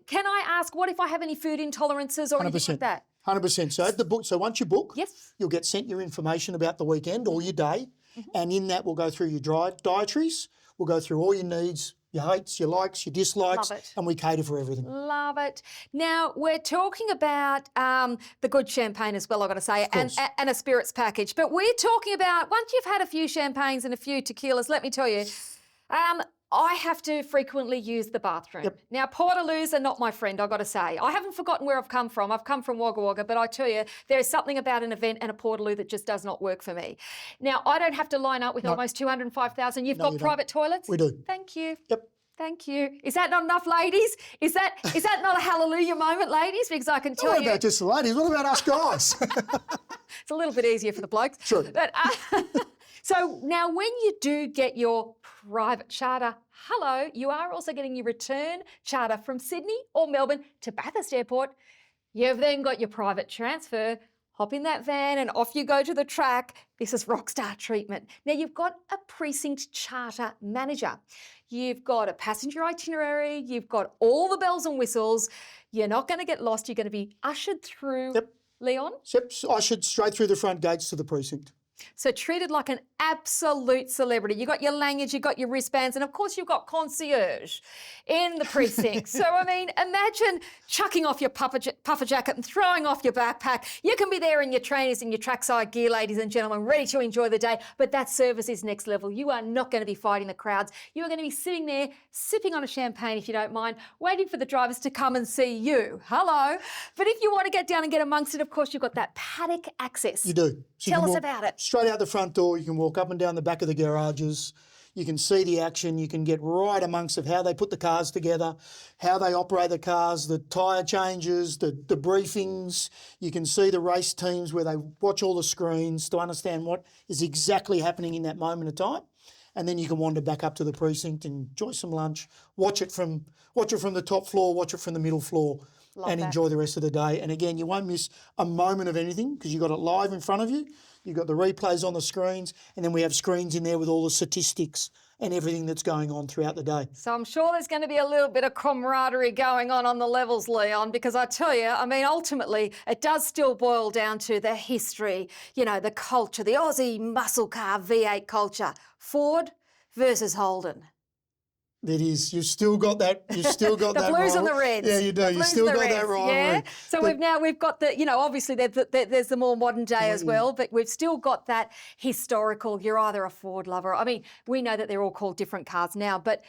Can I ask, what if I have any food intolerances or anything like that? 100%. So at the book, so once you book, yes, you'll get sent your information about the weekend or your day, and in that we'll go through your dietaries. We'll go through all your needs, your hates, your likes, your dislikes, and we cater for everything. Love it. Now, we're talking about the good champagne as well, I've got to say, and a spirits package. But we're talking about, once you've had a few champagnes and a few tequilas, let me tell you, I have to frequently use the bathroom. Yep. Now, Portaloos are not my friend, I've got to say. I haven't forgotten where I've come from. I've come from Wagga Wagga, but I tell you, there is something about an event and a Portaloo that just does not work for me. Now, I don't have to line up with almost 205,000. You've got private toilets? We do. Thank you. Yep. Thank you. Is that not enough, ladies? Is that not a hallelujah moment, ladies? Because I can tell What you... about just the ladies? What about us guys? It's a little bit easier for the blokes. Sure. But, so now when you do get your private charter, hello, you are also getting your return charter from Sydney or Melbourne to Bathurst Airport. You've then got your private transfer. Hop in that van and off you go to the track. This is rockstar treatment. Now, you've got a precinct charter manager. You've got a passenger itinerary. You've got all the bells and whistles. You're not going to get lost. You're going to be ushered through. Yep. Leon? Yep, ushered straight through the front gates to the precinct. So treated like an absolute celebrity. You got your lanyards, you got your wristbands, and of course you've got concierge in the precinct. So, I mean, imagine chucking off your puffer jacket and throwing off your backpack. You can be there in your trainers and your trackside gear, ladies and gentlemen, ready to enjoy the day, but that service is next level. You are not going to be fighting the crowds. You are going to be sitting there, sipping on a champagne, if you don't mind, waiting for the drivers to come and see you. Hello. But if you want to get down and get amongst it, of course, you've got that paddock access. You do. So you Tell can us walk about it. Straight out the front door, you can walk up and down the back of the garages. You can see the action. You can get right amongst of how they put the cars together, how they operate the cars, the tyre changes, the briefings. You can see the race teams where they watch all the screens to understand what is exactly happening in that moment of time. And then you can wander back up to the precinct and enjoy some lunch, watch it from the top floor, watch it from the middle floor, and enjoy the rest of the day. And again, you won't miss a moment of anything because you've got it live in front of you. You've got the replays on the screens, and then we have screens in there with all the statistics and everything that's going on throughout the day. So I'm sure there's going to be a little bit of camaraderie going on the levels, Leon, because I tell you, I mean, ultimately, it does still boil down to the history, you know, the culture, the Aussie muscle car V8 culture. Ford versus Holden. It is. You've still got that. You've still got The that. blues and the rivalry. reds. Yeah, you do. The You've blues still and the got that reds, rivalry. Yeah. So But we've got the, you know, obviously there's the more modern day as well, but we've still got that historical. You're either a Ford lover. I mean, we know that they're all called different cars now, but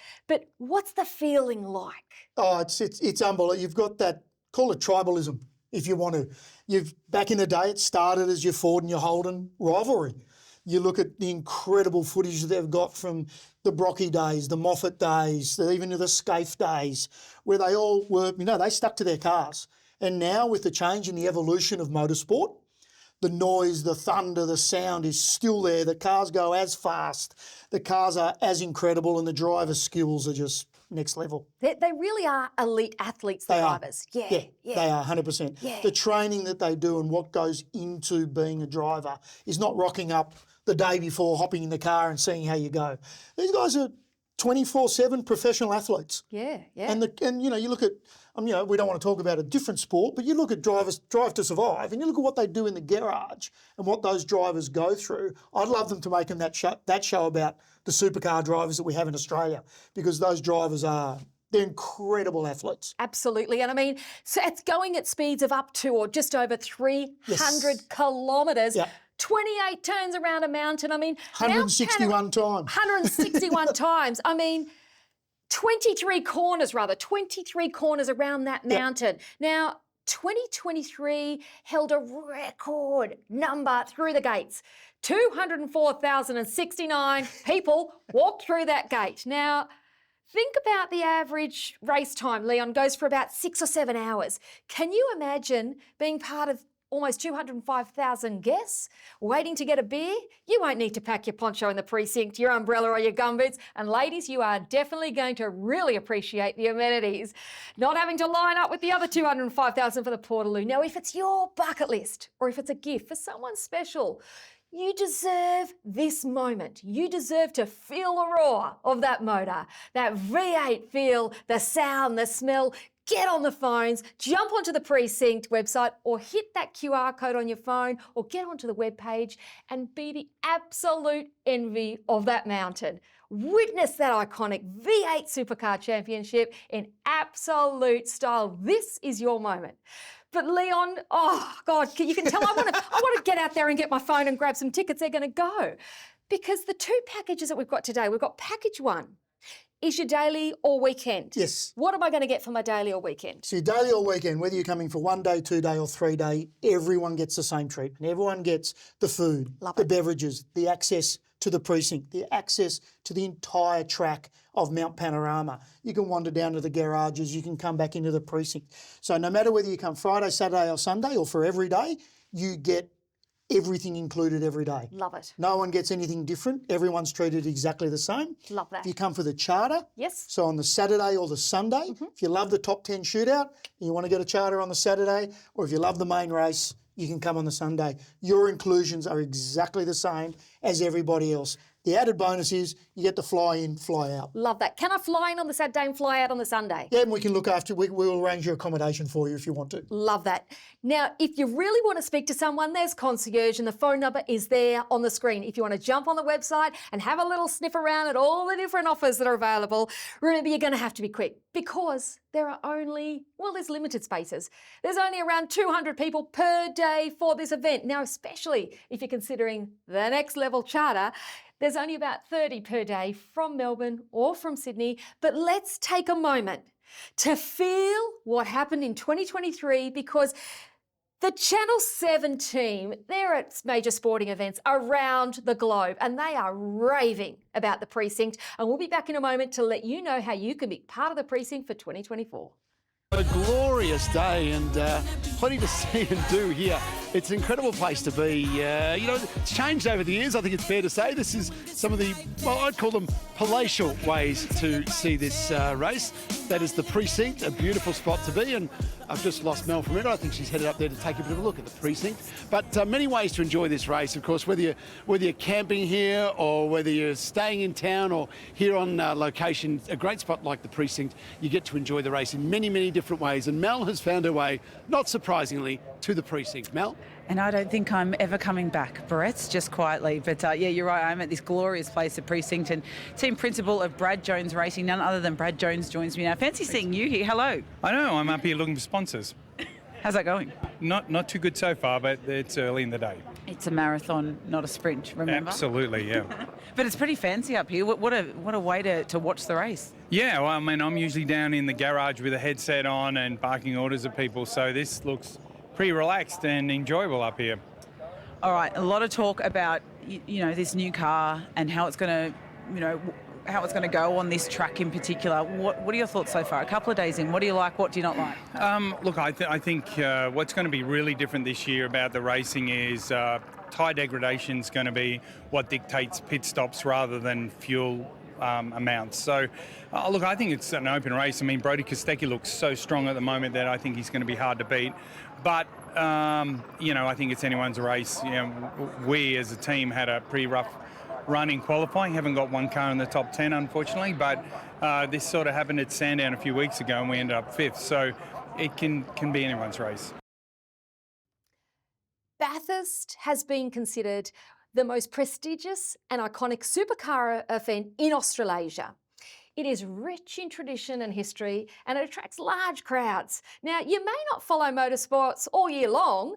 what's the feeling like? Oh, it's unbelievable. You've got that. Call it tribalism if you want to. Back in the day, it started as your Ford and your Holden rivalry. You look at the incredible footage they've got from the Brocky days, the Moffat days, even to the Scaife days, where they all were, you know, they stuck to their cars. And now with the change in the evolution of motorsport, the noise, the thunder, the sound is still there. The cars go as fast, the cars are as incredible, and the driver skills are just next level. They really are elite athletes, the drivers. Yeah. They are 100%. Yeah. The training that they do and what goes into being a driver is not rocking up the day before, hopping in the car and seeing how you go. These guys are 24/7 professional athletes. Yeah. And you know, you look at, you know, we don't want to talk about a different sport, but you look at Drive to Survive, and you look at what they do in the garage and what those drivers go through. I'd love them to make them that show about the supercar drivers that we have in Australia, because those drivers they're incredible athletes. Absolutely. And I mean, so it's going at speeds of up to or just over 300 kilometres. Yeah. 28 turns around a mountain. I mean, 161 times. 161 times. I mean, 23 corners around that mountain. Now, 2023 held a record number through the gates. 204,069 people walked through that gate. Now, think about the average race time, Leon, goes for about 6 or 7 hours. Can you imagine being part of almost 205,000 guests waiting to get a beer? You won't need to pack your poncho in the precinct, your umbrella or your gumboots. And ladies, you are definitely going to really appreciate the amenities. Not having to line up with the other 205,000 for the Portaloo. Now, if it's your bucket list or if it's a gift for someone special, you deserve this moment. You deserve to feel the roar of that motor, that V8 feel, the sound, the smell. Get on the phones, jump onto the precinct website or hit that QR code on your phone or get onto the webpage and be the absolute envy of that mountain. Witness that iconic V8 Supercar Championship in absolute style. This is your moment. But Leon, oh God, you can tell I want to get out there and get my phone and grab some tickets. They're going to go. Because the two packages that we've got today, we've got package one. Is your daily or weekend? Yes. What am I going to get for my daily or weekend? So your daily or weekend, whether you're coming for 1 day, 2 day or 3 day, everyone gets the same treatment. Everyone gets the food, beverages, the access to the precinct, the access to the entire track of Mount Panorama. You can wander down to the garages, you can come back into the precinct. So no matter whether you come Friday, Saturday or Sunday or for every day, you get everything included every day. Love it. No one gets anything different. Everyone's treated exactly the same. Love that. If you come for the charter, yes. So on the Saturday or the Sunday, if you love the top 10 shootout and you want to get a charter on the Saturday, or if you love the main race, you can come on the Sunday. Your inclusions are exactly the same as everybody else. The added bonus is you get to fly in, fly out. Love that. Can I fly in on the Saturday and fly out on the Sunday? Yeah, and we can look after, we'll arrange your accommodation for you if you want to. Love that. Now, if you really want to speak to someone, there's concierge and the phone number is there on the screen. If you want to jump on the website and have a little sniff around at all the different offers that are available, remember you're going to have to be quick because there are there's limited spaces. There's only around 200 people per day for this event. Now, especially if you're considering the next level charter, there's only about 30 per day from Melbourne or from Sydney. But let's take a moment to feel what happened in 2023 because the Channel 7 team, they're at major sporting events around the globe and they are raving about the precinct. And we'll be back in a moment to let you know how you can be part of the precinct for 2024. A glorious day and plenty to see and do here. It's an incredible place to be. It's changed over the years, I think it's fair to say. This is some of the, I'd call them palatial ways to see this race. That is the precinct, a beautiful spot to be. And I've just lost Mel from it. I think she's headed up there to take a bit of a look at the precinct. But many ways to enjoy this race, of course, whether you're camping here or whether you're staying in town or here on location, a great spot like the precinct, you get to enjoy the race in many, many different ways. And Mel has found her way, not surprisingly, to the precinct. Mel? And I don't think I'm ever coming back, Brett, just quietly. But yeah, you're right. I'm at this glorious place, the precinct, and team principal of Brad Jones Racing, none other than Brad Jones, joins me now. Fancy seeing you here. Hello. I know, I'm up here looking for sponsors. How's that going? Not too good so far, but it's early in the day. It's a marathon, not a sprint, remember? Absolutely, yeah. But it's pretty fancy up here. What a way to watch the race. Yeah, well, I mean, I'm usually down in the garage with a headset on and barking orders at people, so this looks pretty relaxed and enjoyable up here. All right, a lot of talk about this new car and how it's going to go on this track in particular. What are your thoughts so far? A couple of days in, what do you like? What do you not like? Look, I think what's going to be really different this year about the racing is tyre degradation is going to be what dictates pit stops rather than fuel amounts. So, look, I think it's an open race. I mean, Brody Kostecki looks so strong at the moment that I think he's going to be hard to beat. But, I think it's anyone's race. We as a team had a pretty rough run in qualifying. Haven't got one car in the top 10, unfortunately. But this sort of happened at Sandown a few weeks ago and we ended up 5th. So it can be anyone's race. Bathurst has been considered the most prestigious and iconic supercar event in Australasia. It is rich in tradition and history and it attracts large crowds. Now, you may not follow motorsports all year long,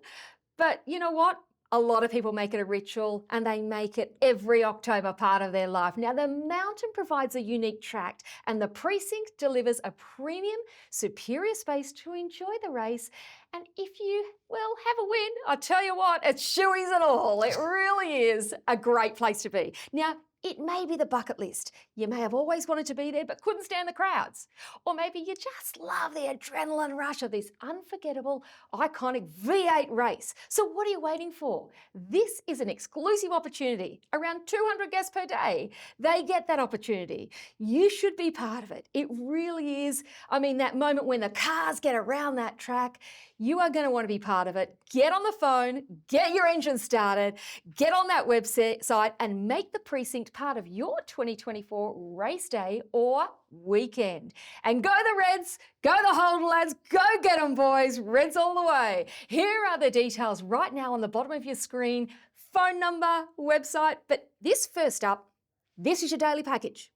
but you know what? A lot of people make it a ritual and they make it every October part of their life. Now, the mountain provides a unique track and the precinct delivers a premium, superior space to enjoy the race. And if you, have a win, I tell you what, it's shoeies and all. It really is a great place to be. Now, it may be the bucket list. You may have always wanted to be there but couldn't stand the crowds. Or maybe you just love the adrenaline rush of this unforgettable, iconic V8 race. So what are you waiting for? This is an exclusive opportunity. Around 200 guests per day, they get that opportunity. You should be part of it. It really is. I mean, that moment when the cars get around that track, you are going to want to be part of it. Get on the phone, get your engine started, get on that website and make the precinct part of your 2024 race day or weekend. And go the Reds, go the Holden lads, go get them boys, Reds all the way. Here are the details right now on the bottom of your screen, phone number, website, but this first up, this is your daily package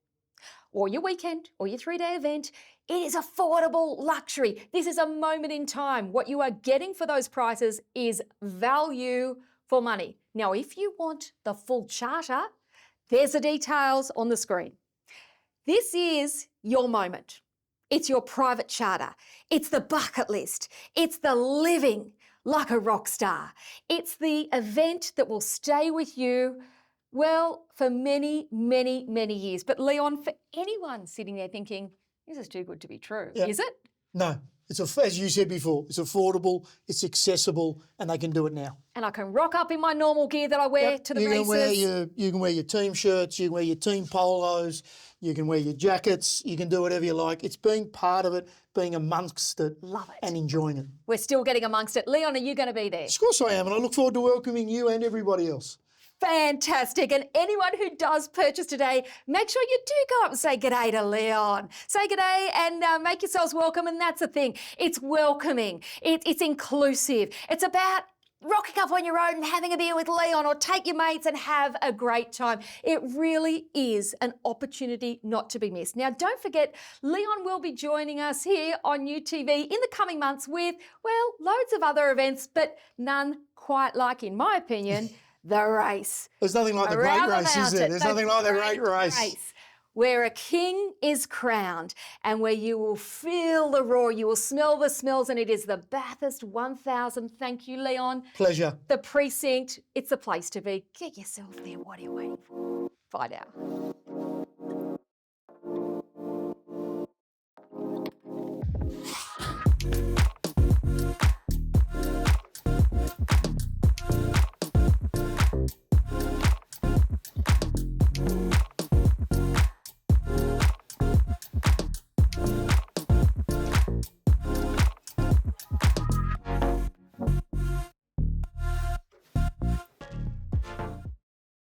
or your weekend or your 3-day event. It is affordable luxury. This is a moment in time. What you are getting for those prices is value for money. Now, if you want the full charter, there's the details on the screen. This is your moment. It's your private charter. It's the bucket list. It's the living like a rock star. It's the event that will stay with you, for many, many, many years. But Leon, for anyone sitting there thinking, this is too good to be true, is it? No. As you said before, it's affordable, it's accessible, and they can do it now. And I can rock up in my normal gear that I wear to the races. You can wear your team shirts, you can wear your team polos, you can wear your jackets, you can do whatever you like. It's being part of it, being amongst it. Love it. And enjoying it. We're still getting amongst it. Leon, are you going to be there? Of course I am, and I look forward to welcoming you and everybody else. Fantastic. And anyone who does purchase today, make sure you do go up and say g'day to Leon. Say g'day and make yourselves welcome. And that's the thing. It's welcoming. It's inclusive. It's about rocking up on your own and having a beer with Leon, or take your mates and have a great time. It really is an opportunity not to be missed. Now, don't forget, Leon will be joining us here on UTV in the coming months with, well, loads of other events, but none quite like, in my opinion, the race. There's nothing like the Around great the race, is there? mountain, There's nothing like the great race. where a king is crowned and where you will feel the roar, you will smell the smells, and it is the Bathurst 1000. Thank you, Leon. Pleasure. The precinct, it's the place to be. Get yourself there. What are you waiting for? Bye now.